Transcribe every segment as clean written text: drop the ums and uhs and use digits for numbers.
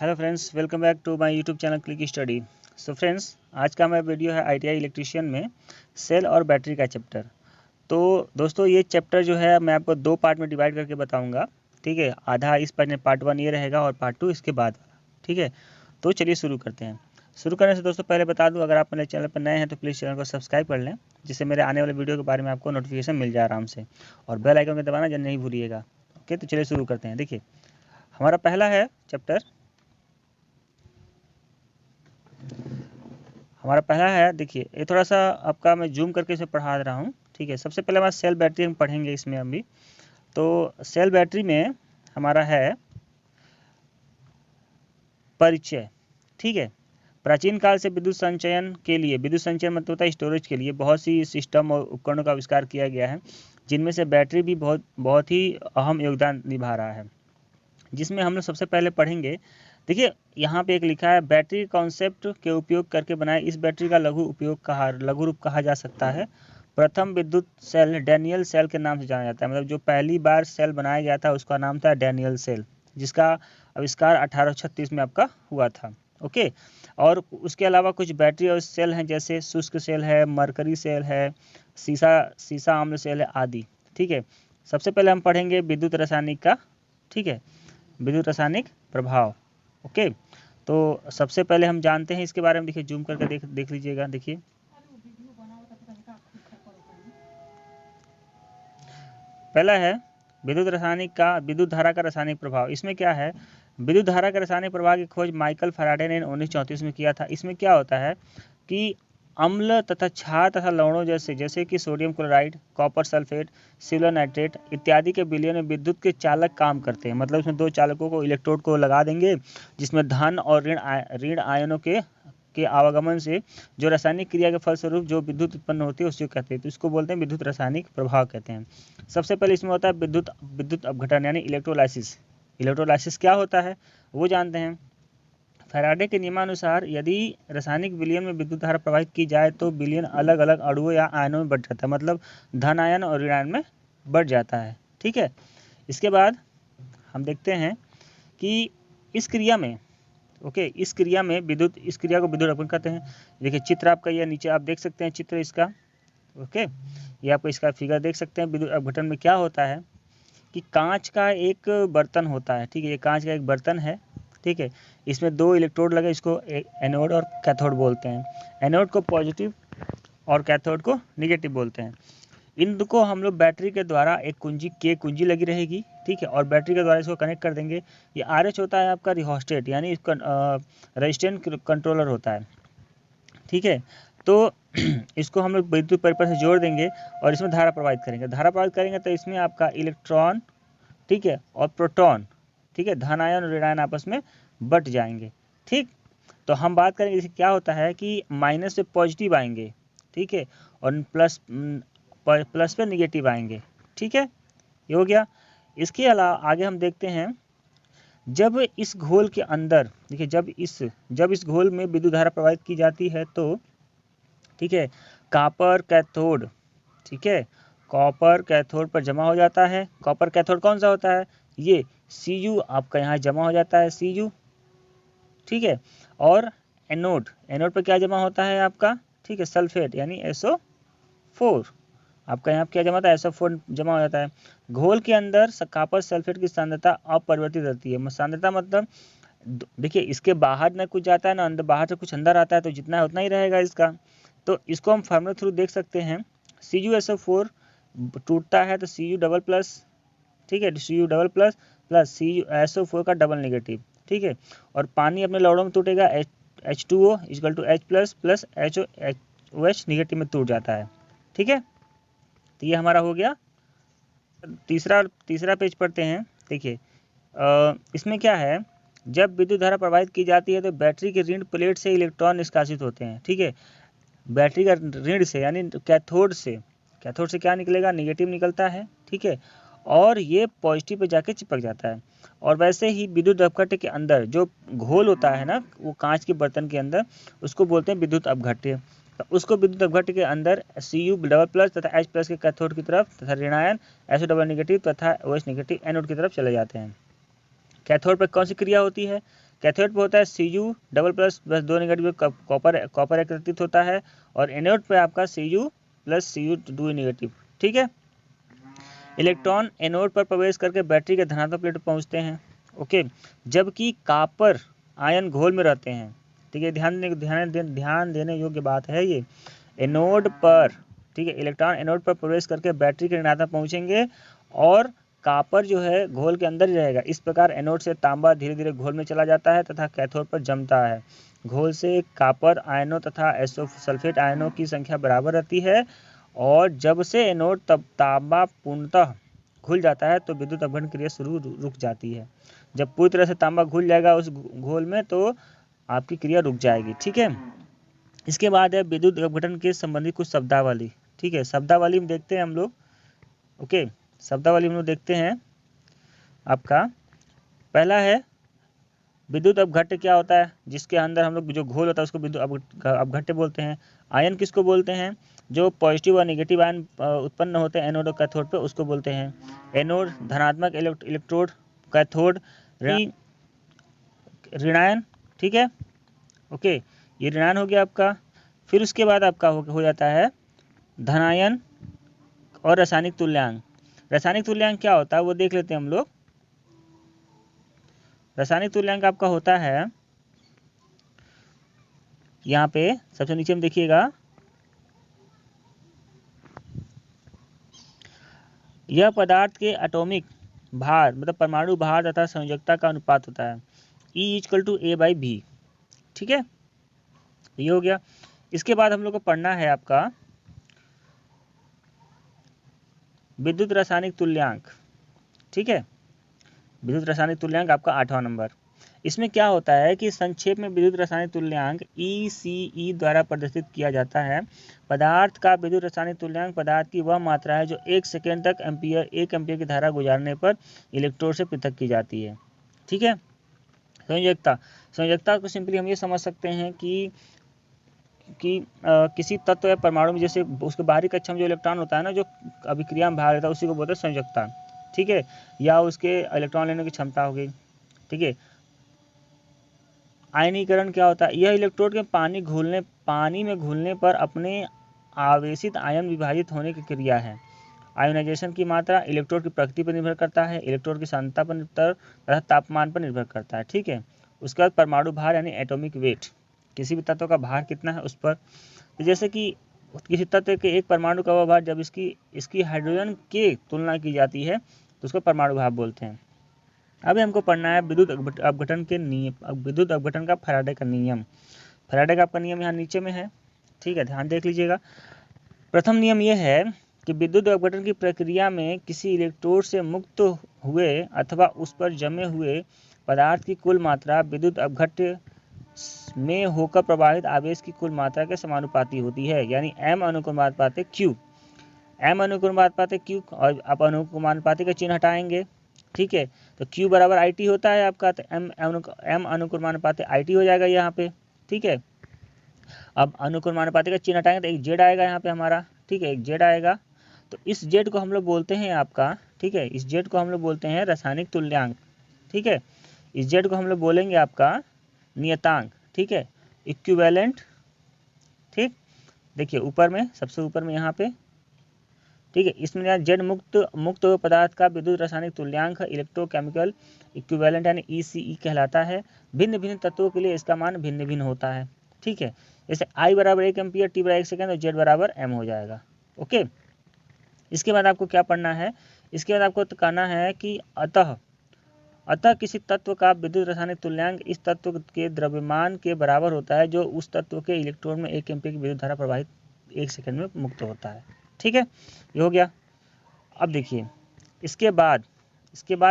Hello friends, welcome back to my YouTube channel click study. So friends, आज का मेरा video है ITI electrician में सेल और बैटरी का चैप्टर। तो दोस्तों, ये चैप्टर जो है मैं आपको दो पार्ट में डिवाइड करके बताऊंगा। ठीक है, आधा इस पार्ट 1 ये रहेगा और पार्ट 2 इसके बाद वाला। ठीक है, तो चलिए शुरू करते हैं। शुरू करने से दोस्तों पहले बता दूँ, अगर आप मेरे चैनल पर नए हैं तो प्लीज़ चैनल को सब्सक्राइब कर लें, जिससे मेरे आने वाले वीडियो के बारे में आपको नोटिफिकेशन मिल जाए आराम से, और बेल आइकन को दबाना नहीं भूलिएगा। ओके, तो चलिए शुरू करते हैं। देखिए, हमारा पहला है चैप्टर, हमारा पहला है, देखिए ये थोड़ा सा आपका मैं जूम करके इसे पढ़ा रहा हूँ। ठीक है, सबसे पहले हमारा सेल बैटरी हम पढ़ेंगे इसमें अभी। तो सेल बैटरी में हमारा है परिचय। ठीक है, प्राचीन काल से विद्युत संचयन के लिए, विद्युत संचयन मतलब होता है स्टोरेज के लिए, बहुत सी सिस्टम और उपकरणों का आविष्कार किया गया है, जिनमें से बैटरी भी बहुत ही अहम योगदान निभा रहा है, जिसमें हम लोग सबसे पहले पढ़ेंगे। देखिए, यहाँ पे एक लिखा है, बैटरी कॉन्सेप्ट के उपयोग करके बनाए इस बैटरी का लघु रूप कहा जा सकता है। प्रथम विद्युत सेल डैनियल सेल के नाम से जाना जाता है। मतलब जो पहली बार सेल बनाया गया था उसका नाम था डैनियल सेल, जिसका आविष्कार 1836 में आपका हुआ था। ओके, और उसके अलावा कुछ बैटरी और सेल हैं, जैसे शुष्क सेल है, मरकरी सेल है, सीसा आम्ल सेल है आदि। ठीक है, सबसे पहले हम पढ़ेंगे विद्युत रासायनिक का। ठीक है, विद्युत रासायनिक प्रभाव। ओके, तो सबसे पहले हम जानते हैं इसके बारे में। देखिए, जूम करके देख लीजिएगा। देखिए, पहला है विद्युत धारा का रासायनिक प्रभाव। इसमें क्या है, विद्युत धारा का रासायनिक प्रभाव की खोज माइकल फैराडे ने 1934 में किया था। इसमें क्या होता है कि अम्ल तथा क्षार तथा लवणों जैसे कि sodium chloride, copper sulphate, silver nitrate इत्यादि के विलयन में विद्युत के चालक काम करते हैं। मतलब उसमें दो चालकों को, इलेक्ट्रोड को लगा देंगे, जिसमें धन और ऋण आयनों के आवागमन से जो रासायनिक क्रिया के फलस्वरूप जो विद्युत उत्पन्न होती है उसको कहते हैं। तो इसको बोलते हैं विद्युत रासायनिक प्रभाव कहते हैं। सबसे पहले इसमें होता है विद्युत अपघटन यानी इलेक्ट्रोलाइसिस। इलेक्ट्रोलाइसिस क्या होता है वो जानते हैं। फैराडे के नियमानुसार यदि रासायनिक विलयन में विद्युत धारा प्रवाहित की जाए तो विलयन अलग अलग अणुओं या आयनों में बढ़ जाता है। मतलब धन आयन और ऋण आयन में बढ़ जाता है। ठीक है, इसके बाद हम देखते हैं कि इस क्रिया में, इस क्रिया को विद्युत अपघटन कहते हैं। देखिए, चित्र आपका ये नीचे आप देख सकते हैं, चित्र इसका। ओके, ये आपको इसका फिगर देख सकते हैं। विद्युत अपघटन में क्या होता है कि कांच का एक बर्तन होता है। ठीक है, ये कांच का एक बर्तन है। ठीक है, इसमें दो इलेक्ट्रोड लगे, इसको एनोड और कैथोड बोलते हैं। एनोड को पॉजिटिव और कैथोड को निगेटिव बोलते हैं। इनको हम लोग बैटरी के द्वारा एक कुंजी लगी रहेगी। ठीक है, और बैटरी के द्वारा इसको कनेक्ट कर देंगे। ये RH होता है आपका रिहोस्टेट, यानी इसका रेजिस्टेंस कंट्रोलर होता है। ठीक है, तो इसको हम लोग विद्युत परिपथ से जोड़ देंगे और इसमें धारा प्रवाहित करेंगे तो इसमें आपका इलेक्ट्रॉन, ठीक है, और प्रोटॉन, ठीक है, धन आयन और ऋण आयन आपस में बट जाएंगे। ठीक, तो हम बात करेंगे जैसे क्या होता है कि माइनस से पॉजिटिव आएंगे, ठीक है, और प्लस पे निगेटिव आएंगे। ठीक है, ये हो गया। इसके अलावा आगे हम देखते हैं, जब इस घोल के अंदर, देखिए, जब इस घोल में विद्युत धारा प्रवाहित की जाती है तो, ठीक है, कॉपर कैथोड, ठीक है, कॉपर कैथोड पर जमा हो जाता है। कॉपर कैथोड कौन सा होता है, ये Cu आपका यहाँ जमा हो जाता है, Cu। ठीक है, और एनोड पर क्या जमा होता है आपका, ठीक है, सल्फेट यानी SO4 आपका यहाँ क्या जमा होता है, SO4 जमा हो जाता है। घोल के अंदर कॉपर सल्फेट की सांद्रता अपरिवर्तित रहती है। सांद्रता मतलब देखिए, इसके बाहर ना कुछ जाता है ना अंदर, बाहर से कुछ अंदर आता है, तो जितना है उतना ही रहेगा इसका। तो इसको हम फार्मूला थ्रू देख सकते हैं। CuSO4 टूटता है तो Cu डबल प्लस, ठीक है, Cu double plus plus SO4 का डबल नेगेटिव। ठीक है, और पानी अपने लौड़ों में टूटेगा, H2O equal to H plus plus OH negative में टूट जाता है। ठीक है, तो ये हमारा हो गया। तीसरा पेज पढ़ते हैं। देखिए, इसमें क्या है, जब विद्युत धारा प्रवाहित की जाती है तो बैटरी के ऋण प्लेट से इलेक्ट्रॉन निष्कासित होते हैं। ठीक है, बैटरी का ऋण से यानी कैथोड से क्या निकलेगा, निगेटिव निकलता है। ठीक है, और ये पॉजिटिव पे जाके चिपक जाता है। और वैसे ही विद्युत अपघट्य के अंदर जो घोल होता है ना, वो कांच के बर्तन के अंदर, उसको बोलते हैं विद्युत अपघट्य। तो उसको विद्युत अपघट्य के अंदर Cu डबल प्लस तथा H प्लस के कैथोड की तरफ तथा ऋणायन SO डबल नेगेटिव तथा OH नेगेटिव एनोड की तरफ चले जाते हैं। कैथोड पर कौन सी क्रिया होती है, कैथोड पे होता है Cu double plus 2 negative copper एकत्रित होता है, और एनोड पे आपका Cu प्लस Cu 2 नेगेटिव। ठीक है, इलेक्ट्रॉन एनोड पर प्रवेश करके बैटरी के धनात्मक प्लेट पर पहुंचते हैं। ओके, जबकि कॉपर आयन घोल में रहते हैं। ठीक है, ध्यान देने योग्य बात है ये। एनोड पर, ठीक है, इलेक्ट्रॉन एनोड पर प्रवेश करके बैटरी के ऋणात्मक पहुंचेंगे और कॉपर जो है घोल के अंदर ही रहेगा। इस प्रकार एनोड से तांबा धीरे धीरे घोल में चला जाता है तथा कैथोड पर जमता है। घोल से कॉपर आयनों तथा सल्फेट आयनों की संख्या बराबर रहती है, और जब से एनोड तब तांबा पूर्णतः घुल जाता है तो विद्युत अपघटन क्रिया शुरू रुक जाती है। जब पूरी तरह से तांबा घुल जाएगा उस घोल में तो आपकी क्रिया रुक जाएगी। ठीक है, इसके बाद है विद्युत अपघटन के संबंधित कुछ शब्दावली। ठीक है, शब्दावली में देखते हैं हम लोग। ओके, शब्दावली हम लोग देखते हैं। आपका पहला है विद्युत अपघट्य क्या होता है, जिसके अंदर हम लोग जो घोल होता है उसको विद्युत अपघट्य बोलते हैं। आयन किसको बोलते हैं, जो पॉजिटिव और नेगेटिव आयन उत्पन्न होते हैं एनोड और कैथोड पे, उसको बोलते हैं। एनोड धनात्मक इलेक्ट्रोड, कैथोड ऋणायन। ठीक है, ओके, ये ऋणायन हो गया आपका। फिर उसके बाद आपका हो जाता है धनायन और रासायनिक तुल्यांक। रासायनिक तुल्यांक क्या होता है वो देख लेते हैं हम लोग। रासायनिक तुल्यांक आपका होता है यहाँ पे सबसे नीचे में देखिएगा, यह पदार्थ के एटॉमिक भार मतलब परमाणु भार तथा संयोजकता का अनुपात होता है। E=A/B। ठीक है, ये हो गया। इसके बाद हम लोग को पढ़ना है आपका विद्युत रासायनिक तुल्यांक। ठीक है, विद्युत रासायनिक तुल्यांक आपका 8वां नंबर। इसमें क्या होता है कि संक्षेप में विद्युत रासायनिक तुल्यांक ECE द्वारा प्रदर्शित किया जाता है। पदार्थ का विद्युत रासायनिक तुल्यांक पदार्थ की वह मात्रा है जो 1 सेकेंड तक 1 एम्पीयर की धारा गुजारने पर इलेक्ट्रोड से पृथक की जाती है। ठीक है, संयोजकता को सिंपली हम ये समझ सकते हैं कि किसी तत्व या परमाणु में जैसे उसके बाहरी कक्षा में जो इलेक्ट्रॉन होता है ना, जो अभिक्रिया में भाग लेता है, उसी को बोलते हैं संयोजकता। ठीक है, या उसके इलेक्ट्रॉन लेने की क्षमता होगी। ठीक है, आयनीकरण क्या होता है, यह इलेक्ट्रोड के पानी में घुलने पर अपने आवेशित आयन विभाजित होने की क्रिया है। आयोनाइजेशन की मात्रा इलेक्ट्रोड की प्रकृति पर निर्भर करता है, इलेक्ट्रोड की सांद्रता पर तथा तापमान पर निर्भर करता है। ठीक है, उसके बाद परमाणु भार यानी एटॉमिक वेट, किसी भी तत्व का भार कितना है उस पर। तो जैसे कि किसी तत्व के एक परमाणु का भार जब इसकी हाइड्रोजन के तुलना की जाती है तो उसको परमाणु भार बोलते हैं। अभी हमको पढ़ना है विद्युत अपघटन के नियम, विद्युत अपघटन का फैराडे का नियम। फैराडे का आपका नियम यहाँ नीचे में है। ठीक है, ध्यान देख लीजिएगा। प्रथम नियम यह है कि विद्युत अपघटन की प्रक्रिया में किसी इलेक्ट्रोड से मुक्त हुए अथवा उस पर जमे हुए पदार्थ की कुल मात्रा विद्युत अपघट्य में होकर प्रवाहित आवेश की कुल मात्रा के समानुपाती होती है, यानी M अनुक्रमानुपाती Q। M अनुक्रमानुपाती Q, और आप अनुक्रमानुपाती का चिन्ह हटाएंगे। ठीक है, तो Q बराबर IT होता है आपका, तो M अनुक्रमानुपाती IT हो जाएगा यहाँ पे। ठीक है, अब अनुक्रमानुपाती का चिन्ह हटाएंगे तो एक Z आएगा यहाँ पे हमारा। ठीक है, एक Z आएगा, तो इस Z को हम लोग बोलते हैं आपका, ठीक है, इस Z को हम लोग बोलते हैं रासायनिक तुल्यांक। ठीक है, इस Z को हम लोग बोलेंगे आपका नियतांक। ठीक है, इक्विवेलेंट। ठीक, देखिए ऊपर में, सबसे ऊपर में यहाँ पे। ठीक है, इसमें जेड मुक्त पदार्थ का विद्युत रासायनिक तुल्यांक इलेक्ट्रोकेमिकल इक्विवेलेंट यानी ECE कहलाता है। भिन्न भिन्न तत्वों के लिए इसका मान भिन्न भिन्न होता है। ठीक है, जैसे I बराबर 1 एम्पियर, T बराबर 1 सेकेंड और Z बराबर M हो जाएगा। ओके, इसके बाद आपको क्या पढ़ना है, इसके बाद आपको कहना है कि अतः किसी तत्व का विद्युत रासायनिक तुल्यांक इस तत्व के द्रव्यमान के बराबर होता है जो उस तत्व के इलेक्ट्रोड में 1 एम्पीयर की विद्युत धारा प्रवाहित 1 सेकंड में मुक्त होता है। ठीक है, ये हो गया। अब देखिए इसके बाद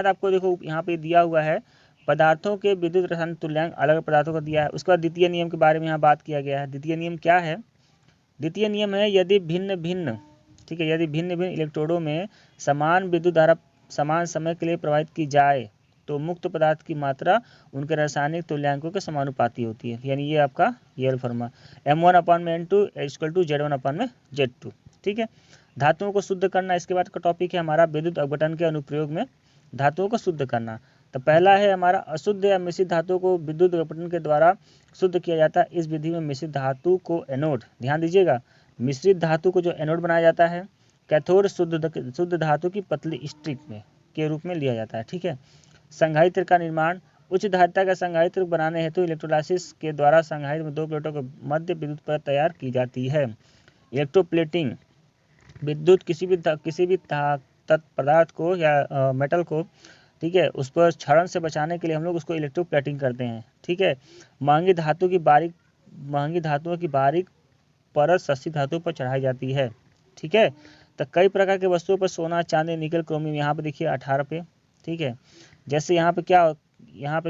आपको देखो यहाँ पे दिया हुआ है पदार्थों के विद्युत रासायनिक तुल्यांक अलग पदार्थों का दिया है। उसके बाद द्वितीय नियम के बारे में यहाँ बात किया गया है। द्वितीय नियम क्या है, द्वितीय नियम है यदि भिन्न भिन्न इलेक्ट्रोडों में समान विद्युत धारा समान समय के लिए प्रवाहित की जाए तो मुक्त पदार्थ की मात्रा उनके रासायनिक तुल्यांकों के समानुपाती होती है। यानी ये आपका रियल फॉर्मूला M1/N2 = Z1/Z2। ठीक है, धातुओं को शुद्ध करना इसके बाद का टॉपिक है हमारा विद्युत अपघटन के अनुप्रयोग में धातुओं को शुद्ध करना। तो पहला है हमारा अशुद्ध या मिश्रित धातु को विद्युत अपघटन के द्वारा शुद्ध किया जाता है। इस विधि में मिश्रित धातु को एनोड, ध्यान दीजिएगा, मिश्रित धातु को जो एनोड बनाया जाता है, कैथोड शुद्ध धातु की पतली स्ट्रिप में के रूप में लिया जाता है। ठीक है। संघायित्र का निर्माण, उच्च धारिता का संघायित्र बनाने हेतु इलेक्ट्रोलाइसिस के द्वारा संघायित्र में दो प्लेटों के मध्य विद्युत परत तैयार की जाती है। इलेक्ट्रोप्लेटिंग, विद्युत किसी भी पदार्थ को या मेटल को, ठीक है, उस पर क्षरण से बचाने के लिए हम लोग उसको इलेक्ट्रोप्लेटिंग करते हैं। ठीक है। महंगी धातुओं की बारीक परत सस्ती धातु पर चढ़ाई जाती है। ठीक है। तो कई प्रकार के वस्तुओं पर सोना, चांदी, निकल, क्रोमियम, यहाँ पे देखिए 18 पे। ठीक है। जैसे यहाँ पे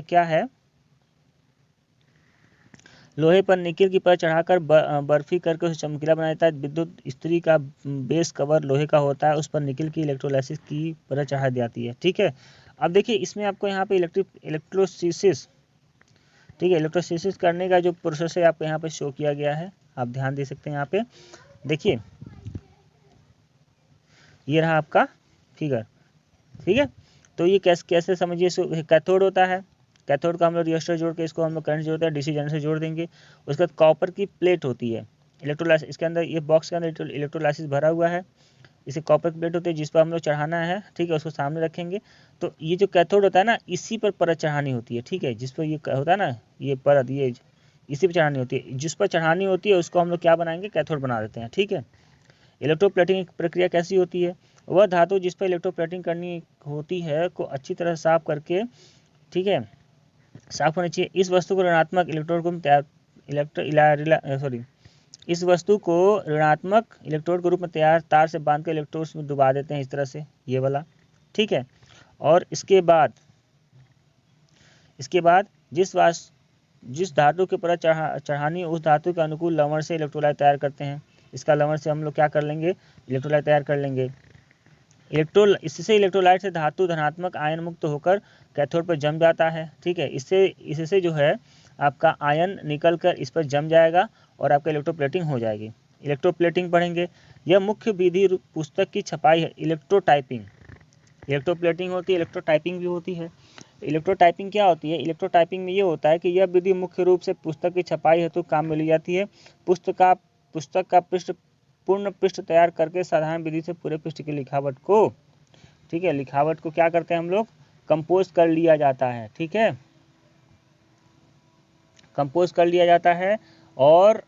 क्या है, लोहे पर निकिल की परत चढ़ाकर बर्फी करके उसे चमकीला बनाया जाता है। विद्युत इस्त्री का बेस कवर लोहे का होता है, उस पर निकिल की इलेक्ट्रोलाइसिस की परत चढ़ा दी जाती है। ठीक है। अब देखिए इसमें आपको यहाँ पे इलेक्ट्रोसिस, ठीक है, इलेक्ट्रोसिस करने का जो प्रोसेस है आपको यहाँ पे शो किया गया है, आप ध्यान दे सकते हैं। यहाँ पे देखिए ये रहा आपका फिगर। ठीक है। तो ये कैसे समझिए, कैथोड होता है, कैथोड का हम लोग रजिस्टर जोड़ के इसको हम लोग करंट जोड़ते हैं, डीसी जनरेटर से जोड़ देंगे। उसके बाद कॉपर की प्लेट होती है, इलेक्ट्रोलाइसिस, इसके अंदर ये बॉक्स के अंदर इलेक्ट्रोलाइसिस भरा हुआ है, इसे कॉपर की प्लेट होती है जिस पर हम लोग चढ़ाना है। ठीक है। उसको सामने रखेंगे, तो ये जो कैथोड होता है ना, इसी पर परत चढ़ानी होती है। ठीक है। जिस पर ये होता है ना, ये परत, ये इसी पर चढ़ानी होती है, जिस पर चढ़ानी होती है उसको हम लोग क्या बनाएंगे, कैथोड बना देते हैं। ठीक है। इलेक्ट्रोप्लेटिंग प्रक्रिया कैसी होती है, वह धातु जिस पर इलेक्ट्रोप्लेटिंग करनी होती है को अच्छी तरह साफ करके, ठीक है, साफ होनी चाहिए। इस वस्तु को ऋणात्मक इलेक्ट्रोड के रूप में तैयार तार से बांध कर इलेक्ट्रोड्स में डुबा देते हैं, इस तरह से, ये वाला। ठीक है। और इसके बाद जिस धातु के परत चढ़ानी उस धातु के अनुकूल लवण से इलेक्ट्रोलाइट तैयार करते हैं। इसका लवण से हम लोग क्या कर लेंगे, इलेक्ट्रोलाइट तैयार कर लेंगे। इससे इलेक्ट्रोलाइट से धातु धनात्मक आयन मुक्त होकर कैथोड पर जम जाता है। ठीक है। इससे जो है आपका आयन निकल कर इस पर जम जाएगा और आपका इलेक्ट्रोप्लेटिंग हो जाएगी। इलेक्ट्रोप्लेटिंग पढ़ेंगे। यह मुख्य विधि पुस्तक की छपाई है। इलेक्ट्रोप्लेटिंग होती है, इलेक्ट्रोटाइपिंग भी होती है। इलेक्ट्रोटाइपिंग क्या होती है, इलेक्ट्रोटाइपिंग में ये होता है कि यह विधि मुख्य रूप से पुस्तक की छपाई हेतु काम में ली जाती है। पुस्तक का पूर्ण पृष्ठ तैयार करके साधारण विधि से पूरे पृष्ठ की लिखावट को, ठीक है, लिखावट को क्या करते हैं हम लोग, कंपोज कर लिया जाता है। ठीक है। कंपोज कर लिया जाता है और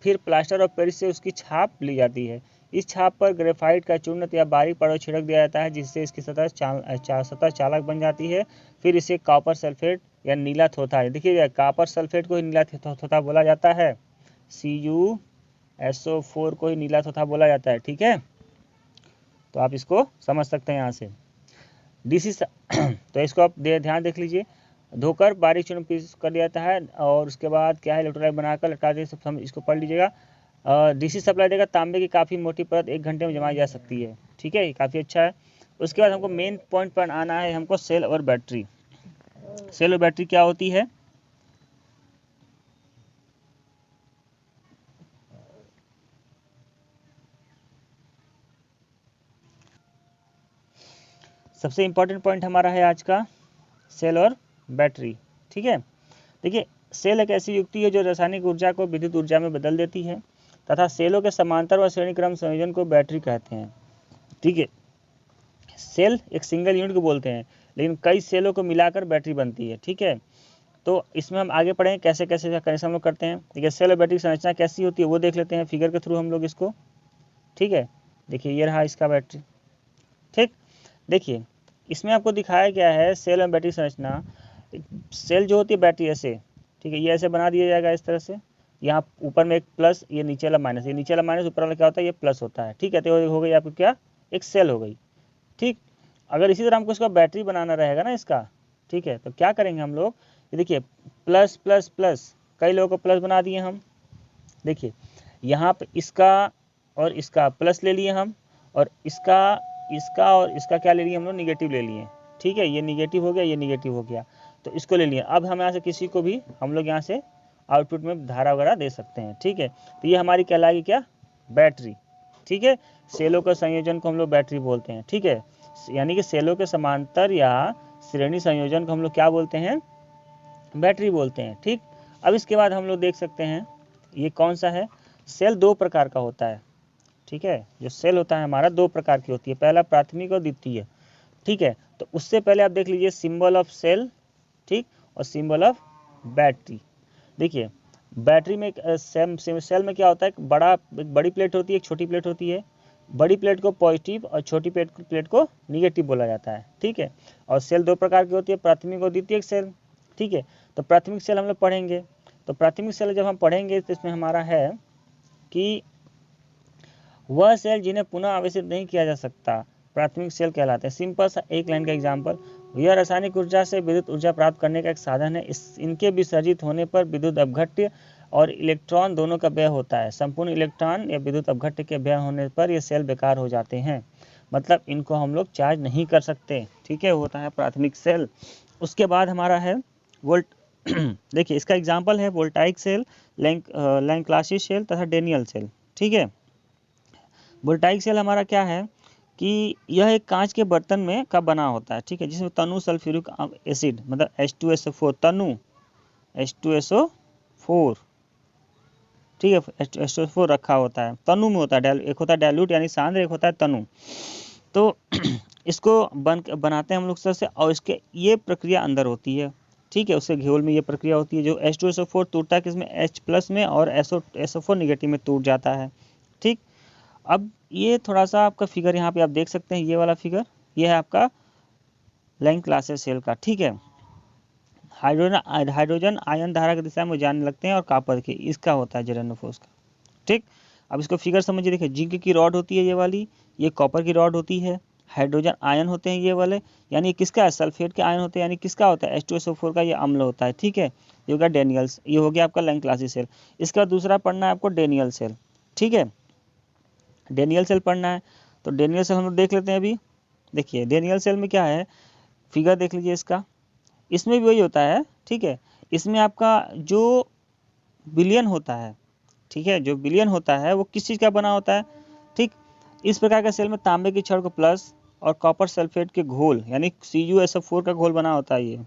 फिर प्लास्टर ऑफ पेरिस से उसकी छाप ली जाती है। इस छाप पर ग्रेफाइट का चूर्ण या बारीक पाउडर छिड़क दिया जाता है, जिससे इसकी सतह चालक बन जाती है। फिर इसे कॉपर सल्फेट या नीला थोथा, देखिए कॉपर सल्फेट को ही नीला थोथा बोला जाता है, CuSO4 को ही नीला थोथा बोला जाता है। ठीक है। तो आप इसको समझ सकते हैं यहाँ से। डीसी तो इसको आप ध्यान देख लीजिए, धोकर बारीक चूर्ण पीस कर दिया जाता है और उसके बाद क्या है, इलेक्ट्रोलाइट बनाकर लटका दे, सब इसको पढ़ लीजिएगा। डीसी सप्लाई देगा, तांबे की काफ़ी मोटी परत 1 घंटे में जमाई जा सकती है। ठीक है, ये काफ़ी अच्छा है। उसके बाद हमको मेन पॉइंट पर आना है, हमको सेल और बैटरी। सेल और बैटरी क्या होती है, सबसे इंपॉर्टेंट पॉइंट हमारा है आज का सेल और बैटरी। ठीक है। देखिए सेल एक ऐसी युक्ति है जो रासायनिक ऊर्जा को विद्युत ऊर्जा में बदल देती है तथा सेलों के समांतर व श्रेणी क्रम संयोजन को बैटरी कहते हैं। ठीक है। सेल एक सिंगल यूनिट को बोलते हैं, लेकिन कई सेलों को मिलाकर बैटरी बनती है। ठीक है। तो इसमें हम आगे पढ़ेंगे कैसे कैसे कनेक्शन हम लोग करते हैं। देखिए सेल और बैटरी की संरचना कैसी होती है वो देख लेते हैं फिगर के थ्रू हम लोग इसको। ठीक है। देखिए ये रहा इसका बैटरी। ठीक। देखिए इसमें आपको दिखाया गया है सेल और बैटरी संरचना। सेल जो होती है बैटरी ऐसे, ठीक है, ये ऐसे बना दिया जाएगा इस तरह से, यहाँ ऊपर में एक प्लस, ये नीचे वाला माइनस, ये नीचे वाला माइनस, ऊपर वाला क्या होता है, ये प्लस होता है। ठीक है। तो हो गई आपको क्या, एक सेल हो गई। ठीक। अगर इसी तरह हमको इसका बैटरी बनाना रहेगा ना इसका, ठीक है, तो क्या करेंगे हम लोग, ये देखिए प्लस प्लस प्लस, कई लोगों को प्लस बना दिए हम। देखिए यहाँ पे इसका और इसका प्लस ले लिए हम, और इसका और इसका क्या ले लिए हम लोग, निगेटिव ले लिए। ठीक है। ये निगेटिव हो गया, ये निगेटिव हो गया, तो इसको ले लिए। अब हम यहाँ से किसी को भी हम लोग यहाँ से आउटपुट में धारा वगैरह दे सकते हैं। ठीक है। तो ये हमारी कहलाएगी क्या, बैटरी। ठीक है। सेलों के संयोजन को हम लोग बैटरी बोलते हैं। ठीक है। यानी कि सेलों के समांतर या श्रेणी संयोजन को हम लोग क्या बोलते हैं, बैटरी बोलते हैं। ठीक, अब इसके बाद हम लोग देख सकते हैं ये कौन सा है, सेल दो प्रकार का होता है। ठीक है, जो सेल होता है हमारा दो प्रकार की होती है, पहला प्राथमिक और द्वितीय। ठीक है, तो उससे पहले आप देख लीजिए सिंबल ऑफ सेल, ठीक, और सिंबल ऑफ बैटरी। देखिए बैटरी में सेल में क्या होता है, एक बड़ी प्लेट होती है, एक छोटी प्लेट होती है। बड़ी प्लेट को पॉजिटिव और छोटी प्लेट को निगेटिव बोला जाता है। ठीक है, और सेल दो प्रकार की होती है, प्राथमिक और द्वितीयक सेल। ठीक है, तो प्राथमिक सेल हम लोग पढ़ेंगे। तो प्राथमिक सेल जब हम पढ़ेंगे तो इसमें हमारा है कि वह सेल जिन्हें पुनः आवेशित नहीं किया जा सकता प्राथमिक सेल कहलाते हैं। सिंपल सा एक लाइन का एग्जाम्पल, यह रासायनिक ऊर्जा से विद्युत ऊर्जा प्राप्त करने का एक साधन है। इनके विसर्जित होने पर विद्युत अपघट्य और इलेक्ट्रॉन दोनों का व्यय होता है। संपूर्ण इलेक्ट्रॉन या विद्युत अपघट्य के व्यय होने पर ये सेल बेकार हो जाते हैं, मतलब इनको हम लोग चार्ज नहीं कर सकते। ठीक है, होता है प्राथमिक सेल। उसके बाद हमारा है वोल्ट देखिए इसका एग्जाम्पल है वोल्टाइक सेल, लैंक्लासी सेल तथा डेनियल सेल। ठीक है, वोल्टाइक सेल हमारा क्या है कि यह एक कांच के बर्तन में का बना होता है। ठीक है, जिसमें तनु सल्फ्यूरिक एसिड मतलब H2SO4 तनु H2SO4, ठीक है, H2SO4 रखा होता है, तनु में होता है। एक होता है डाइल्यूट यानी सांद्र, एक होता है तनु। तो इसको बनाते हैं हम लोग से, और इसके ये प्रक्रिया अंदर होती है। ठीक है, उसके घेउल में ये प्रक्रिया होती है, जो H2SO4 टूटता है किसमें, H+ में, और SO4 निगेटिव में टूट जाता है। ठीक, अब ये थोड़ा सा आपका फिगर यहाँ पे आप देख सकते हैं, ये वाला फिगर ये है आपका लैंक्लासी सेल का। ठीक है, हाइड्रोजन आयन धारा की दिशा में जाने लगते हैं, और कॉपर की इसका होता है जेरेनोफोर्स का। ठीक, अब इसको फिगर समझिए। देखिए जिंक की रॉड होती है ये वाली, ये कॉपर की रॉड होती है, हाइड्रोजन आयन होते हैं ये वाले, यानी किसका है, सल्फेट के आयन होते हैं, यानी किसका होता है, H2SO4 का ये अम्ल होता है। ठीक है, ये होगा डेनियल्स, ये हो गया आपका लैंक्लासी सेल। इसका दूसरा पढ़ना है आपको डेनियल सेल। ठीक है, डेनियल सेल पढ़ना है, तो डेनियल सेल हम लोग देख लेते हैं अभी। देखिए डेनियल सेल में क्या है, फिगर देख लीजिए इसका, इसमें भी वही होता है। ठीक है, इसमें आपका जो विलयन होता है, ठीक है, जो विलयन होता है वो किस चीज़ का बना होता है। ठीक, इस प्रकार के सेल में तांबे की छड़ को प्लस और कॉपर सल्फेट के घोल यानी CuSO4 का घोल बना होता है, ये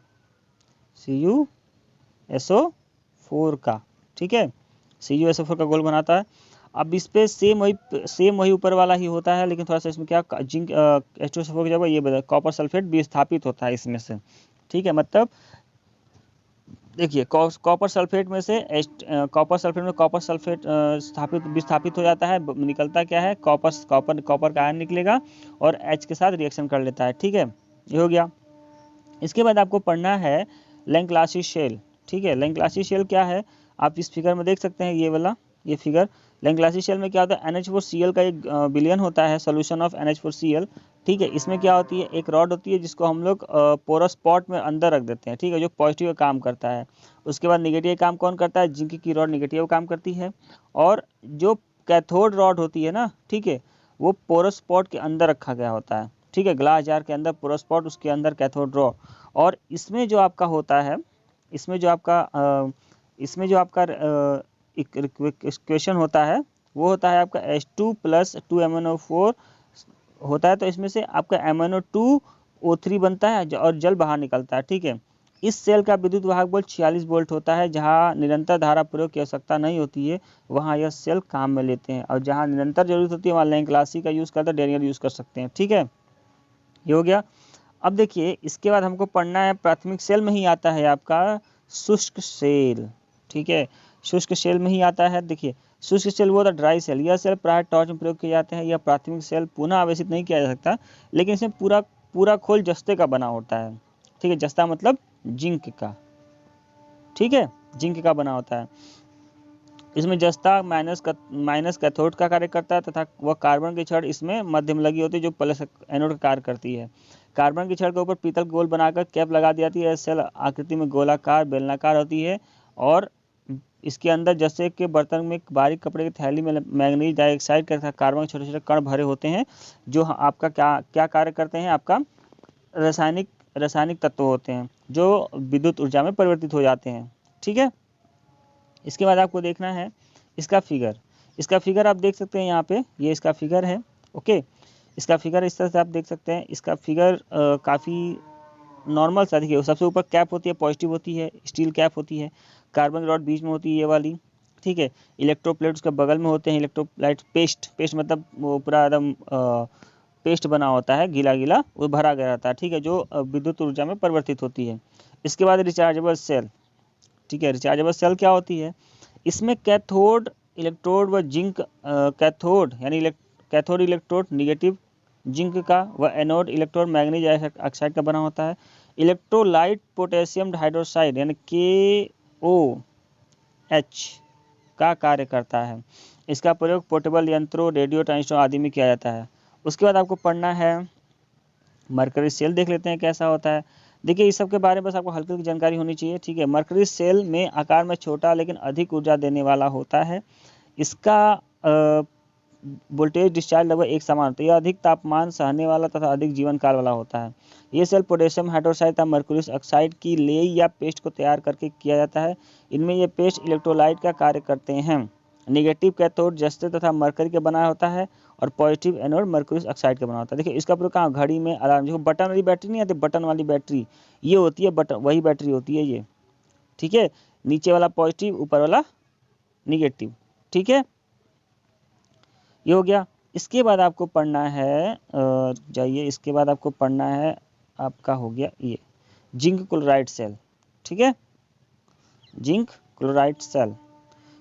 CuSO4 का। ठीक है, CuSO4 का घोल बनाता है। अब इस पे सेम वही ऊपर वाला ही होता है, लेकिन थोड़ा सा इसमें क्या जिंक H2SO4 की जगह ये बता कॉपर सल्फेट विस्थापित होता है इसमें से। ठीक है, मतलब देखिए कॉपर सल्फेट में से कॉपर सल्फेट विस्थापित हो जाता है, निकलता क्या है, कॉपर का आयन निकलेगा और H के साथ रिएक्शन कर लेता है। ठीक है, ये हो गया। इसके बाद आपको पढ़ना है लैंक्लासी सेल। ठीक है, लैंक्लासी सेल क्या है, आप इस फिगर में देख सकते हैं, ये वाला ये फिगर। लैंक्लासी सेल में क्या होता है, NH4Cl का एक विलयन होता है, सोल्यूशन ऑफ NH4Cl। ठीक है, इसमें क्या होती है, एक रॉड होती है जिसको हम लोग पोरस पॉट में अंदर रख देते हैं। ठीक है, जो पॉजिटिव का काम करता है। उसके बाद निगेटिव काम कौन करता है, जिंक की रॉड निगेटिव काम करती है। और जो कैथोड रॉड होती है ना, ठीक है, वो पोरस पॉट के अंदर रखा गया होता है। ठीक है, ग्लास जार के अंदर पोरस पॉट, उसके अंदर कैथोड रॉड। और इसमें जो आपका होता है, इसमें जो आपका इक्वेशन होता है वो होता है आपका H2+2MnO4 होता है। तो इसमें से आपका MnO2O3 बनता है और जल बाहर निकलता है। ठीक है, इस सेल का विद्युत वाहक बल 46 वोल्ट होता है। जहां निरंतर धारा प्रयोग की आवश्यकता नहीं होती है वहां यह सेल काम में लेते हैं, और जहां निरंतर जरूरत होती है वहां लैंक्लासी का यूज़ करते हैं, डेनियल यूज़ कर सकते हैं। ठीक है, ये हो गया। अब देखिए इसके बाद हमको पढ़ना है, प्राथमिक सेल में ही आता है आपका शुष्क सेल। ठीक है, शुष्क सेल में ही आता है। देखिए शुष्क सेल वो होता है ड्राई सेल, यह सेल प्राय टॉर्च में प्रयोग किए जाते हैं। यह प्राथमिक सेल पुनः आवेशित नहीं किया जा सकता, लेकिन इसमें पूरा खोल जस्ते का बना होता है। ठीक है, जस्ता मतलब जिंक का। ठीक है, जिंक का बना होता है। इसमें जस्ता माइनस कैथोड का कार्य करता है, तथा वह कार्बन की छड़ इसमें मध्य में लगी होती है जो प्लस एनोड का कार्य करती है। कार्बन की छड़ के ऊपर पीतल गोल बनाकर कैप लगा दी जाती है। सेल आकृति में गोलाकार बेलनाकार होती है, और इसके अंदर जैसे के बर्तन में बारीक कपड़े की थैली में मैग्नीज डाइऑक्साइड के तथा कार्बन के छोटे छोटे कण भरे होते हैं, जो आपका क्या कार्य करते हैं, आपका रासायनिक तत्व होते हैं जो विद्युत ऊर्जा में परिवर्तित हो जाते हैं। ठीक है, इसके बाद आपको देखना है इसका फिगर आप देख सकते हैं यहाँ पे, ये इसका फिगर है। ओके, इसका फिगर इस तरह से आप देख सकते हैं। इसका फिगर काफ़ी नॉर्मल सा देखिए, सबसे ऊपर कैप होती है, पॉजिटिव होती है, स्टील कैप होती है, कार्बन रॉड बीच में होती है ये वाली, ठीक है। इलेक्ट्रोप्लेट उसके बगल में होते हैं, इलेक्ट्रोलाइट पेस्ट मतलब वो पूरा एकदम पेस्ट बना होता है, गीला गीला, वो भरा गया रहता है, ठीक है, जो विद्युत ऊर्जा में परिवर्तित होती है। इसके बाद रिचार्जेबल सेल, ठीक है। रिचार्जेबल सेल क्या होती है, इसमें कैथोड इलेक्ट्रोड व जिंक, कैथोड यानी कैथोड इलेक्ट्रोड निगेटिव जिंक का व एनोड इलेक्ट्रोड मैग्नीज ऑक्साइड का बना होता है। इलेक्ट्रोलाइट पोटेशियम हाइड्रोक्साइड यानी KOH का कार्य करता है। इसका प्रयोग पोर्टेबल यंत्रों, रेडियो, ट्रांजिस्टर आदि में किया जाता है। उसके बाद आपको पढ़ना है मरकरी सेल, देख लेते हैं कैसा होता है। देखिए इस सब के बारे में बस आपको हल्की हल्की जानकारी होनी चाहिए, ठीक है। मरकरी सेल में आकार में छोटा लेकिन अधिक ऊर्जा देने वाला होता है। इसका वोल्टेज डिस्चार्ज लगभग एक समान होता है। यह अधिक तापमान सहने वाला तथा अधिक जीवन काल वाला होता है। ये सेल पोटेशियम हाइड्रोक्साइड तथा मर्क्यूरियस ऑक्साइड की लेई या पेस्ट को तैयार करके किया जाता है। इनमें ये पेस्ट इलेक्ट्रोलाइट का कार्य करते हैं। निगेटिव कैथोड जस्ते तथा मरकरी के बना होता है और पॉजिटिव एनोड मर्क्यूरियस ऑक्साइड का बना होता है। देखिए इसका प्रयोग कहाँ, घड़ी में, अलार्म, जो बटन वाली बैटरी नहीं आती, बटन वाली बैटरी ये होती है, बटन वही बैटरी होती है ये, ठीक है। नीचे वाला पॉजिटिव, ऊपर वाला निगेटिव, ठीक है, ये हो गया। इसके बाद आपको पढ़ना है, जाइए, इसके बाद आपको पढ़ना है आपका हो गया ये जिंक क्लोराइड सेल, ठीक है, जिंक क्लोराइड सेल,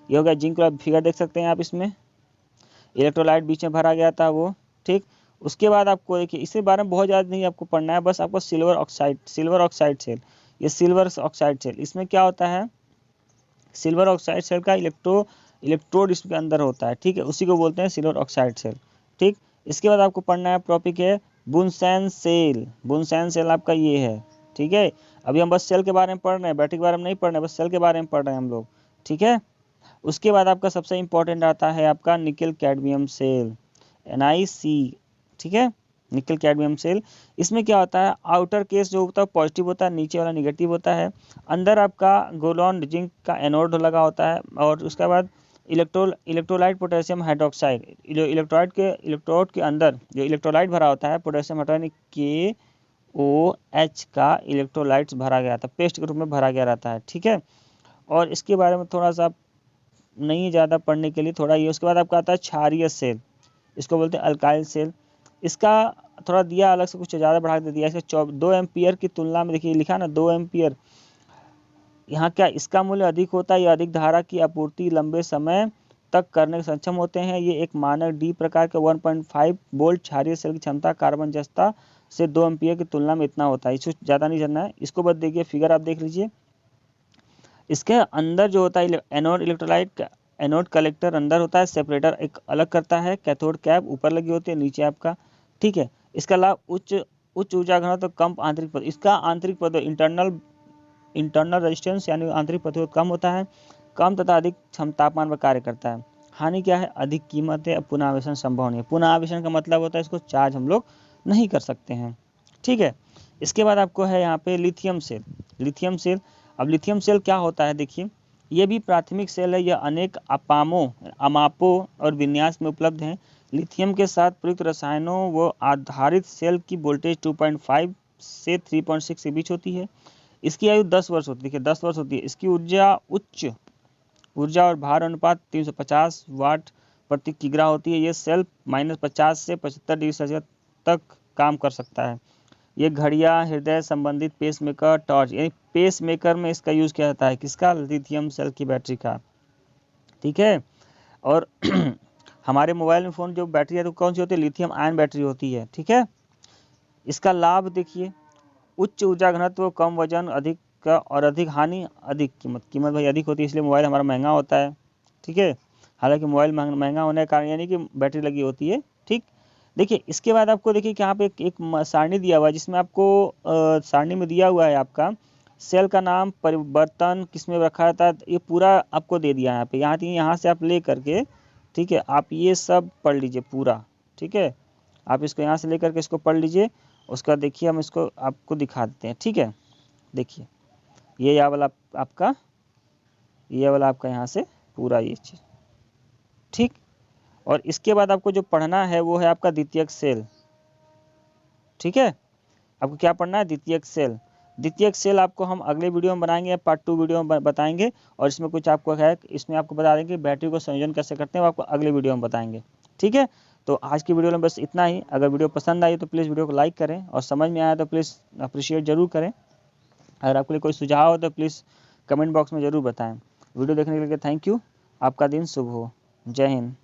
ये हो गया जिंक क्लोराइड। फिगर देख सकते हैं आप, इसमें इलेक्ट्रोलाइट बीच में भरा गया था वो, ठीक। उसके बाद आपको देखिए इसके बारे में बहुत ज़्यादा नहीं आपको पढ़ना है, बस आपको सिल्वर ऑक्साइड सेल, ये सिल्वर ऑक्साइड सेल, इसमें क्या होता है, सिल्वर ऑक्साइड सेल का इलेक्ट्रोड इसके अंदर होता है, ठीक है, उसी को बोलते हैं सिल्वर ऑक्साइड सेल, ठीक। इसके बाद आपको पढ़ना है टॉपिक है बुनसेन सेल। बुनसेन सेल आपका ये है, ठीक है। अभी हम बस सेल के बारे में पढ़ रहे हैं, बैटरी के बारे में नहीं पढ़ रहे हैं, बस सेल के बारे में पढ़ रहे हैं हम लोग, ठीक है। उसके बाद आपका सबसे इंपॉर्टेंट आता है आपका निकल कैडमियम सेल, NiC, ठीक है, निकल कैडमियम सेल। इसमें क्या होता है, आउटर केस जो होता है पॉजिटिव होता है, नीचे वाला निगेटिव होता है। अंदर आपका गोलोन जिंक का एनोड लगा होता है, और उसके बाद इलेक्ट्रोलाइट पोटेशियम हाइड्रोक्साइड, इलेक्ट्रोड के अंदर जो इलेक्ट्रोलाइट भरा होता है पोटेशियम हाइड्रोक्साइड KOH का इलेक्ट्रोलाइट्स भरा गया था, पेस्ट के रूप में भरा गया रहता है, ठीक है। और इसके बारे में थोड़ा सा नहीं ज़्यादा पढ़ने के लिए थोड़ा ये। उसके बाद आपका आता है क्षारीय सेल, इसको बोलते हैं अल्काइल सेल। इसका थोड़ा दिया अलग से, कुछ ज़्यादा बढ़ा दे दिया, इसका 2 एम्पियर की तुलना में, देखिए लिखा ना 2 एम्पियर, यहाँ क्या इसका मूल्य अधिक होता है। ये अधिक धारा की आपूर्ति लंबे समय तक करने में सक्षम होते हैं। ये एक मानक डी प्रकार के 1.5 वोल्ट क्षारीय सेल की क्षमता कार्बन जस्ता से 2 एम्पियर की तुलना में इतना होता है। इसको ज़्यादा नहीं जानना है, इसको बस देखिए फिगर आप देख लीजिए। इसके अंदर जो होता है एनोड इलेक्ट्रोलाइट, एनोड कलेक्टर अंदर होता है, सेपरेटर एक अलग करता है, कैथोड कैप ऊपर लगी होती है, नीचे आपका, ठीक है। इसका लाभ उच्च ऊर्जा घनत्व, कम आंतरिक पद, इसका आंतरिक पद इंटरनल रेजिस्टेंस यानी आंतरिक प्रतिरोध कम होता है, कम तथा अधिक तापमान पर कार्य करता है। हानि क्या है, अधिक कीमत है, पुनः आवेशन संभव नहीं है। पुनः आवेशन का मतलब होता है इसको चार्ज हम लोग नहीं कर सकते हैं, ठीक है। इसके बाद आपको है यहाँ पे लिथियम सेल। लिथियम सेल, अब लिथियम सेल क्या होता है, देखिए ये भी प्राथमिक सेल है। यह अनेक अमापों और विन्यास में उपलब्ध है। लिथियम के साथ प्रयुक्त रसायनों व आधारित सेल की वोल्टेज 2.5 से 3.6 के बीच होती है। इसकी आयु 10 वर्ष होती है, देखिए 10 वर्ष होती है। इसकी उच्च ऊर्जा और भार अनुपात 350 वाट प्रति किग्रा होती है। ये सेल -50 से 75 डिग्री सेल्सियस तक काम कर सकता है। ये घड़ियाँ, हृदय संबंधित पेसमेकर, टॉर्च, यानी पेसमेकर में इसका यूज़ किया जाता है, किसका, लिथियम सेल की बैटरी का, ठीक है। और हमारे मोबाइल में फ़ोन जो बैटरी है तो कौन सी होती है, लिथियम आयन बैटरी होती है, ठीक है। इसका लाभ देखिए, उच्च ऊर्जा घनत्व, कम वजन, अधिक का और अधिक हानि, अधिक कीमत भाई अधिक होती है, इसलिए मोबाइल हमारा महंगा होता है, ठीक है। हालांकि मोबाइल महंगा होने के कारण यानी कि बैटरी लगी होती है, ठीक। देखिए इसके बाद आपको देखिए कि यहाँ पे एक सारणी दिया हुआ है, जिसमें आपको सारणी में दिया हुआ है आपका सेल का नाम, परिवर्तन किसमें रखा जाता है, ये पूरा आपको दे दिया है यहाँ पे। यहाँ से आप ले करके, ठीक है, आप ये सब पढ़ लीजिए पूरा, ठीक है। आप इसको यहाँ से ले करके इसको पढ़ लीजिए। उसका देखिए हम इसको आपको दिखा देते हैं, ठीक है। देखिए ये वाला आपका, ये वाला आपका यहाँ से पूरा ये चीज़, ठीक। और इसके बाद आपको जो पढ़ना है वो है आपका द्वितीयक सेल, ठीक है। आपको क्या पढ़ना है, द्वितीयक सेल। द्वितीयक सेल आपको हम अगले वीडियो में बनाएंगे, पार्ट 2 वीडियो में बताएंगे, और इसमें कुछ आपको है, इसमें आपको बता देंगे बैटरी को संयोजन कैसे करते हैं, वो आपको अगले वीडियो में बताएंगे। ठीक है, तो आज की वीडियो में बस इतना ही। अगर वीडियो पसंद आई तो प्लीज़ वीडियो को लाइक करें, और समझ में आया तो प्लीज़ अप्रिशिएट जरूर करें। अगर आपके लिए कोई सुझाव हो तो प्लीज़ कमेंट बॉक्स में ज़रूर बताएं। वीडियो देखने के लिए थैंक यू। आपका दिन शुभ हो। जय हिंद।